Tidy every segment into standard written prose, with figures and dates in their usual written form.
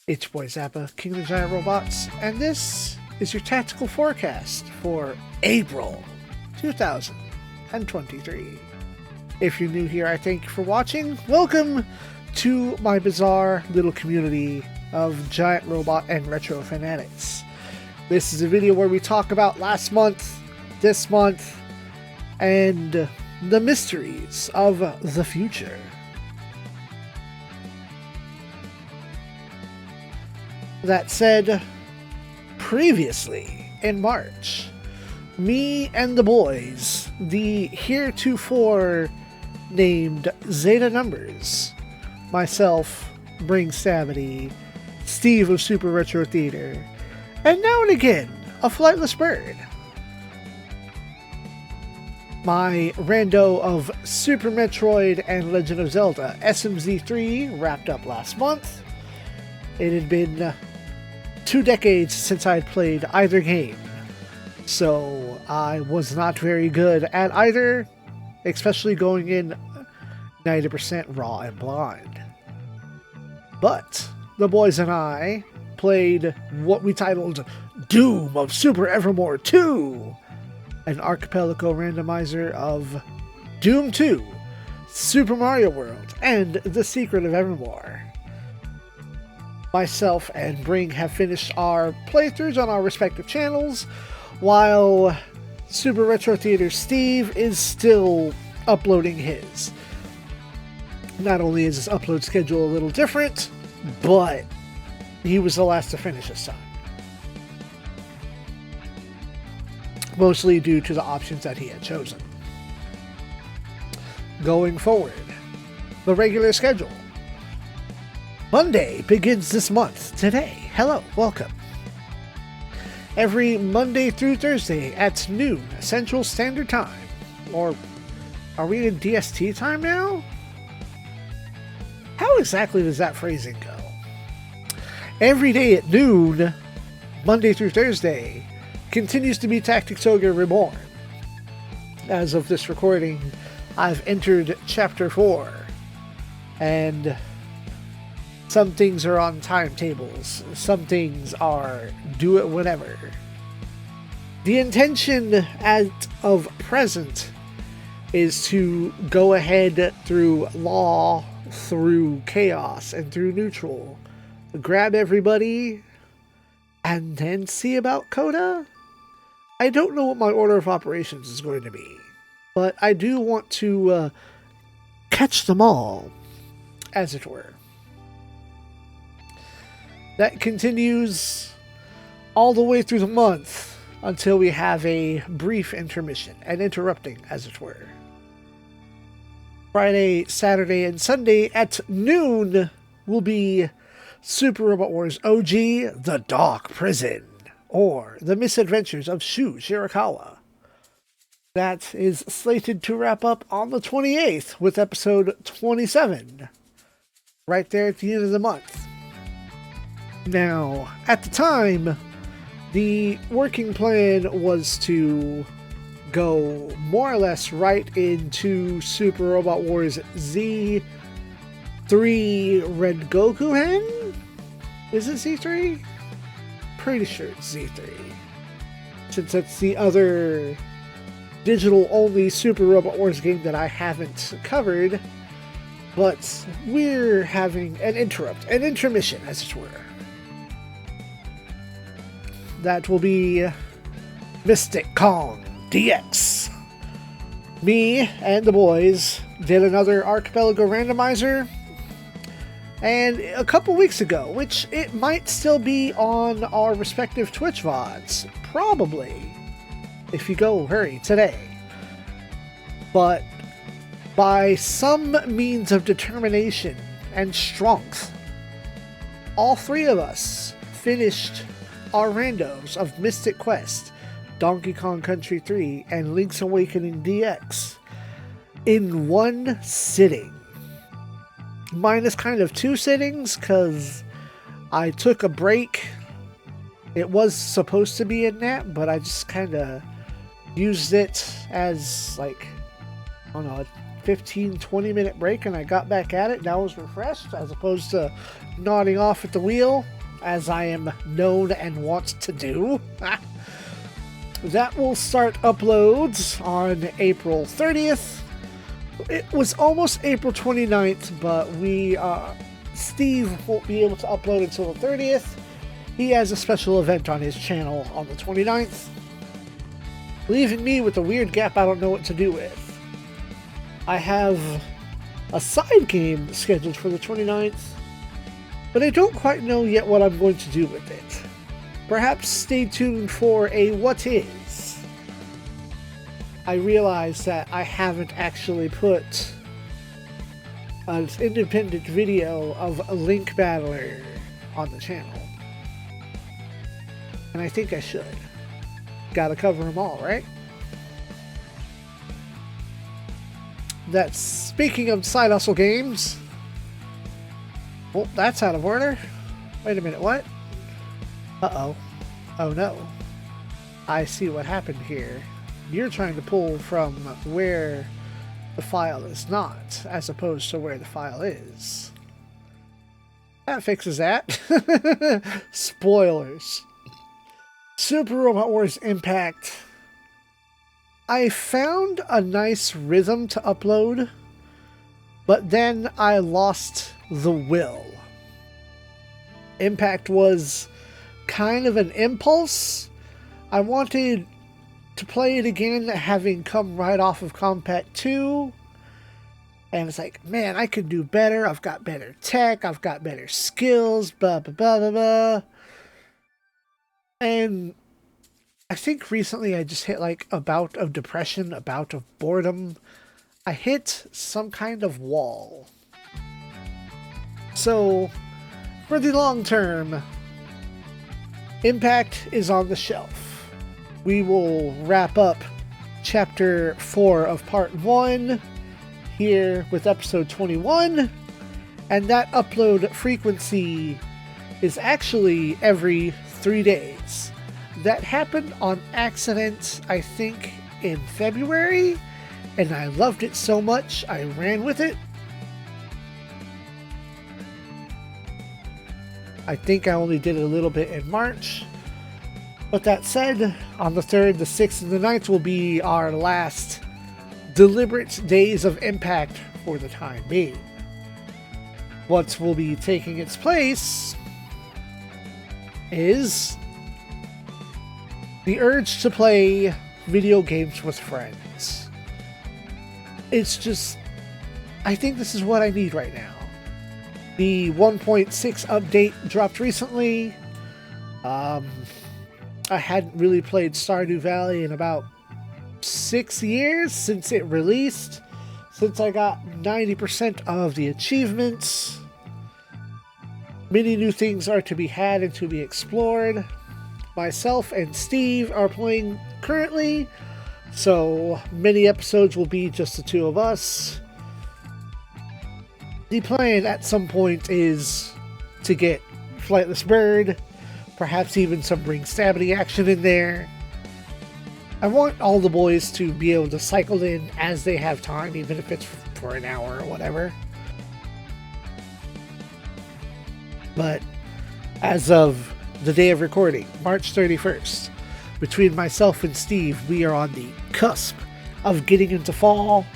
It's your boy Zappa, King of the Giant Robots, and this is your tactical forecast for April 2023. If you're new here, I thank you for watching. Welcome to my bizarre little community of giant robot and retro fanatics. This is a video where we talk about last month, this month, and the mysteries of the future. That said, previously in March, me and the boys, the heretofore named Zeta Numbers, myself, Bring Savity, Steve of Super Retro Theater, and now and again, a flightless bird, my rando of Super Metroid and Legend of Zelda SMZ3 wrapped up last month. It had been 2 decades since I'd played either game, so I was not very good at either, especially going in 90% raw and blind. But the boys and I played what we titled Doom of Super Evermore 2, an Archipelago randomizer of Doom 2, Super Mario World, and The Secret of Evermore. Myself and Bring have finished our playthroughs on our respective channels, while Super Retro Theater Steve is still uploading his. Not only is his upload schedule a little different, but he was the last to finish this time. Mostly due to the options that he had chosen. Going forward, the regular schedule. Monday begins this month, today. Hello, welcome. Every Monday through Thursday at noon Central Standard Time. Or are we in DST time now? How exactly does that phrasing go? Every day at noon, Monday through Thursday, continues to be Tactics Ogre Reborn. As of this recording, I've entered Chapter 4, and some things are on timetables, some things are do it whenever. The intention as of present is to go ahead through law, through chaos, and through neutral. Grab everybody, and then see about Coda? I don't know what my order of operations is going to be, but I do want to catch them all, as it were. That continues all the way through the month until we have a brief intermission, an interrupting, as it were. Friday, Saturday, and Sunday at noon will be Super Robot Wars OG, The Dark Prison, or The Misadventures of Shu Shirakawa. That is slated to wrap up on the 28th with episode 27, right there at the end of the month. Now, at the time, the working plan was to go more or less right into Super Robot Wars Z3 Red Goku Hen? Is it Z3? Pretty sure it's Z3. Since that's the other digital-only Super Robot Wars game that I haven't covered. But we're having an intermission, as it were. That will be Mystic Kong DX. Me and the boys did another Archipelago randomizer, and a couple weeks ago, which it might still be on our respective Twitch VODs, probably, if you go hurry today. But by some means of determination and strength, all three of us finished our randos of Mystic Quest, Donkey Kong Country 3, and Link's Awakening DX in one sitting. Minus kind of 2 sittings, because I took a break. It was supposed to be a nap, but I just kind of used it as, like, I don't know, a 15-20 minute break, and I got back at it, and I was refreshed, as opposed to nodding off at the wheel, as I am known and want to do. That will start uploads on April 30th. It was almost April 29th, but Steve won't be able to upload until the 30th. He has a special event on his channel on the 29th, leaving me with a weird gap I don't know what to do with. I have a side game scheduled for the 29th, but I don't quite know yet what I'm going to do with it. Perhaps stay tuned for a what is. I realize that I haven't actually put an independent video of a Link Battler on the channel. And I think I should. Gotta cover them all, right? That's speaking of side hustle games. Oh, that's out of order. Wait a minute, what? Uh-oh. Oh no. I see what happened here. You're trying to pull from where the file is not, as opposed to where the file is. That fixes that. Spoilers. Super Robot Wars Impact. I found a nice rhythm to upload, but then I lost the will. Impact was kind of an impulse. I wanted to play it again, having come right off of Compact 2. And it's like, man, I can do better. I've got better tech. I've got better skills. Blah, blah, blah, blah, blah. And I think recently I just hit like a bout of depression, a bout of boredom. I hit some kind of wall. So, for the long term, Impact is on the shelf. We will wrap up Chapter 4 of Part 1 here with Episode 21. And that upload frequency is actually every 3 days. That happened on accident, I think, in February, and I loved it so much I ran with it. I think I only did it a little bit in March. But that said, on the 3rd, the 6th, and the 9th will be our last deliberate days of Impact for the time being. What will be taking its place is the urge to play video games with friends. It's just, I think this is what I need right now. The 1.6 update dropped recently. I hadn't really played Stardew Valley in about 6 years since it released, since I got 90% of the achievements. Many new things are to be had and to be explored. Myself and Steve are playing currently, so many episodes will be just the two of us. The plan at some point is to get Flightless Bird, perhaps even some ring stabity action in there. I want all the boys to be able to cycle in as they have time, even if it's for an hour or whatever. But as of the day of recording, March 31st, between myself and Steve, we are on the cusp of getting into fall.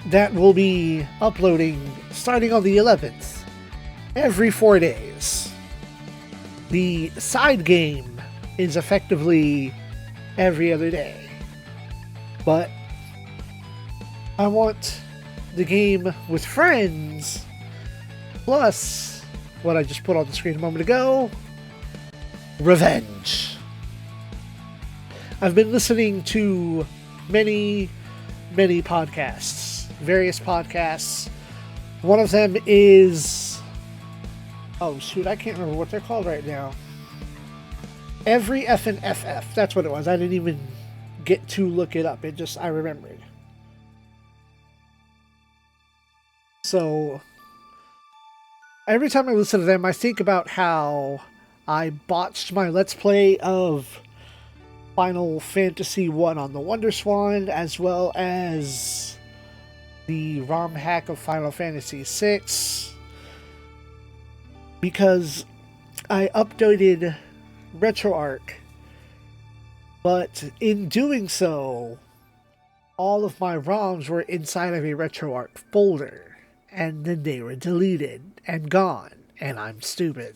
That will be uploading starting on the 11th, every 4 days. The side game is effectively every other day. But I want the game with friends, plus what I just put on the screen a moment ago, revenge. I've been listening to many podcasts, various podcasts. One of them is, oh shoot, I can't remember what they're called right now. Every Effin' FF, that's what it was. I didn't even get to look it up. I remembered. So, every time I listen to them, I think about how I botched my Let's Play of Final Fantasy 1 on the WonderSwan, as well as the ROM hack of Final Fantasy 6, because I updated RetroArch, but in doing so, all of my ROMs were inside of a RetroArch folder, and then they were deleted and gone, and I'm stupid.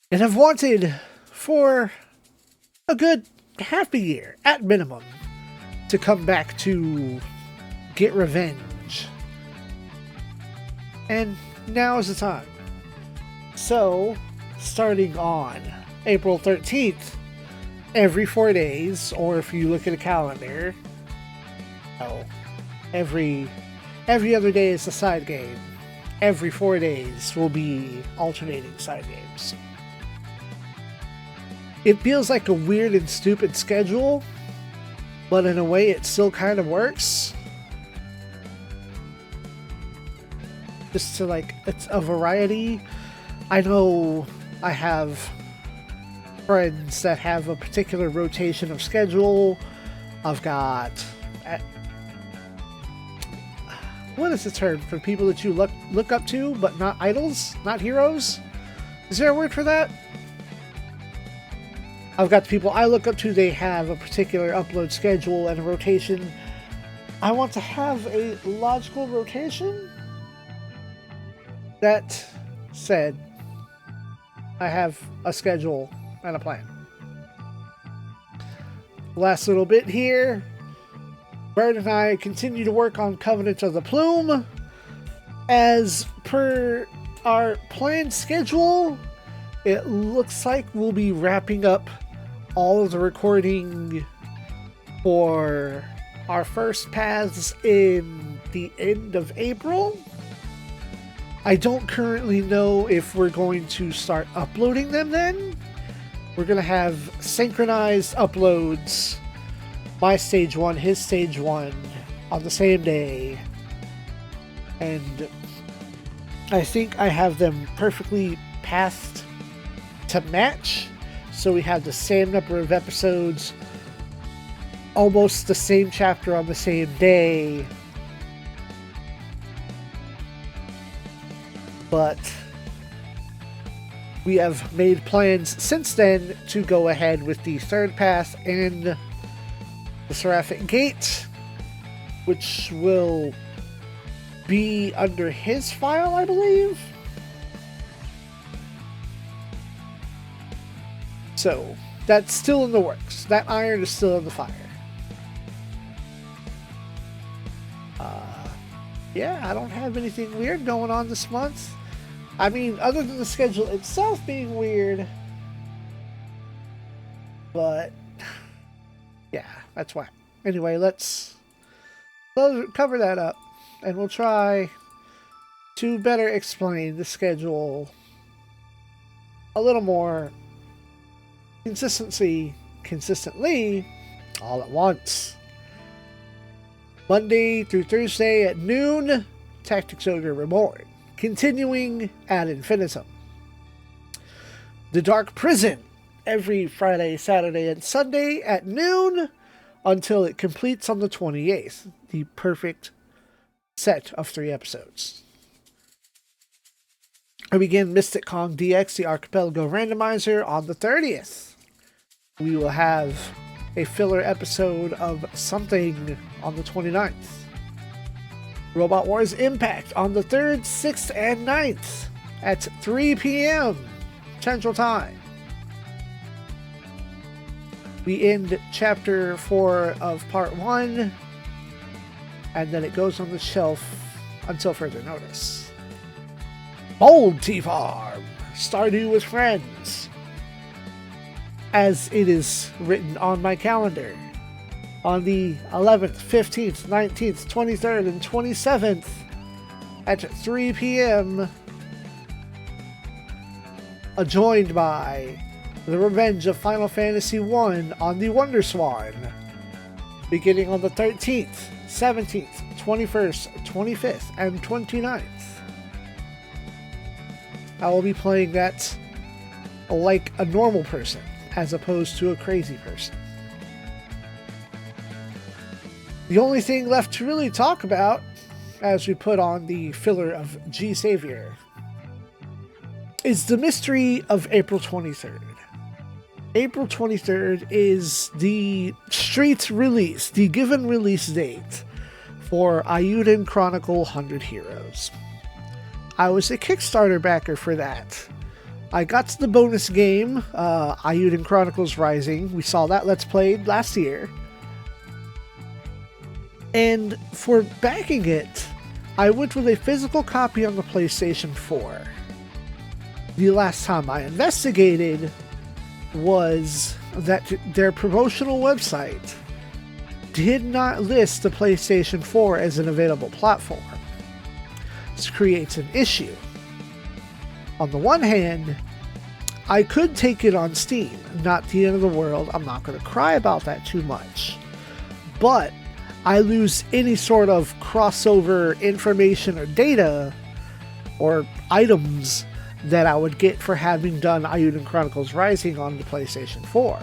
And I've wanted for a good half a year, at minimum, to come back to get revenge. And now is the time. So, starting on April 13th, every 4 days, or if you look at a calendar, every other day is a side game. Every 4 days will be alternating side games. It feels like a weird and stupid schedule, but in a way it still kind of works. Just to it's a variety. I know I have friends that have a particular rotation of schedule. I've got... what is the term for people that you look up to, but not idols? Not heroes? Is there a word for that? I've got the people I look up to, they have a particular upload schedule and a rotation. I want to have a logical rotation. That said, I have a schedule and a plan. Last little bit here. Bird and I continue to work on Covenant of the Plume. As per our planned schedule, it looks like we'll be wrapping up all of the recording for our first paths in the end of April. I don't currently know if we're going to start uploading them then. We're going to have synchronized uploads. My stage 1, his stage 1 on the same day. And I think I have them perfectly pathed to match. So we have the same number of episodes, almost the same chapter on the same day. But we have made plans since then to go ahead with the third path and the Seraphic Gate, which will be under his file, I believe. So, that's still in the works. That iron is still in the fire. Yeah, I don't have anything weird going on this month. I mean, other than the schedule itself being weird. But, yeah, that's why. Anyway, let's cover that up. And we'll try to better explain the schedule a little more consistently all at once. Monday through Thursday at noon, Tactics Ogre Reborn, continuing ad infinitum. The Dark Prison, every Friday, Saturday, and Sunday at noon until it completes on the 28th. The perfect set of 3 episodes. I begin Mystic Kong DX, the Archipelago Randomizer, on the 30th. We will have a filler episode of something on the 29th. Robot Wars Impact on the 3rd, 6th, and 9th at 3 p.m. Central Time. We end Chapter 4 of Part 1, and then it goes on the shelf until further notice. Bold T-Farm, Stardew with Friends, as it is written on my calendar, on the 11th, 15th, 19th, 23rd, and 27th at 3 p.m. Joined by The Revenge of Final Fantasy 1 on the WonderSwan, beginning on the 13th, 17th, 21st, 25th, and 29th. I will be playing that like a normal person, as opposed to a crazy person. The only thing left to really talk about, as we put on the filler of G Savior, is the mystery of April 23rd. April 23rd is the street release, the given release date for Eiyuden Chronicle 100 Heroes. I was a Kickstarter backer for that. I got to the bonus game, Eiyuden Chronicles Rising. We saw that Let's Played last year. And for backing it, I went with a physical copy on the PlayStation 4. The last time I investigated was that their promotional website did not list the PlayStation 4 as an available platform. This creates an issue. On the one hand, I could take it on Steam. Not the end of the world. I'm not going to cry about that too much. But I lose any sort of crossover information or data or items that I would get for having done Eiyuden Chronicles Rising on the PlayStation 4.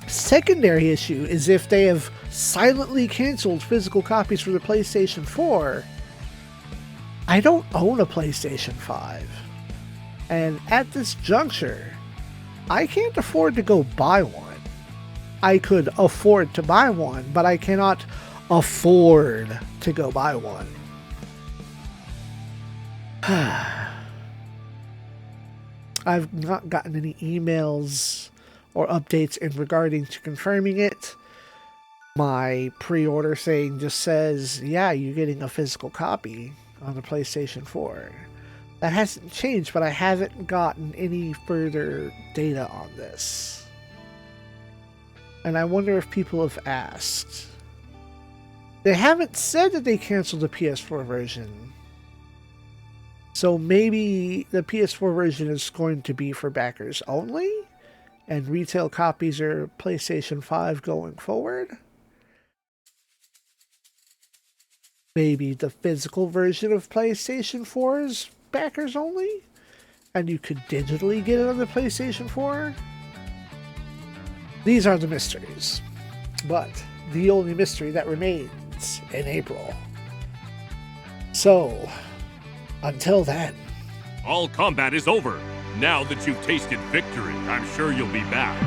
Secondary issue is if they have silently canceled physical copies for the PlayStation 4, I don't own a PlayStation 5. And at this juncture, I can't afford to go buy one. I could afford to buy one, but I cannot afford to go buy one. I've not gotten any emails or updates in regarding to confirming it. My pre-order thing just says, yeah, you're getting a physical copy on the PlayStation 4. That hasn't changed, but I haven't gotten any further data on this. And I wonder if people have asked. They haven't said that they canceled the PS4 version. So maybe the PS4 version is going to be for backers only, and retail copies are PlayStation 5 going forward. Maybe the physical version of PlayStation 4 is backers only, and you could digitally get it on the PlayStation 4. These are the mysteries, but the only mystery that remains in April. So, until then. All combat is over. Now that you've tasted victory, I'm sure you'll be back.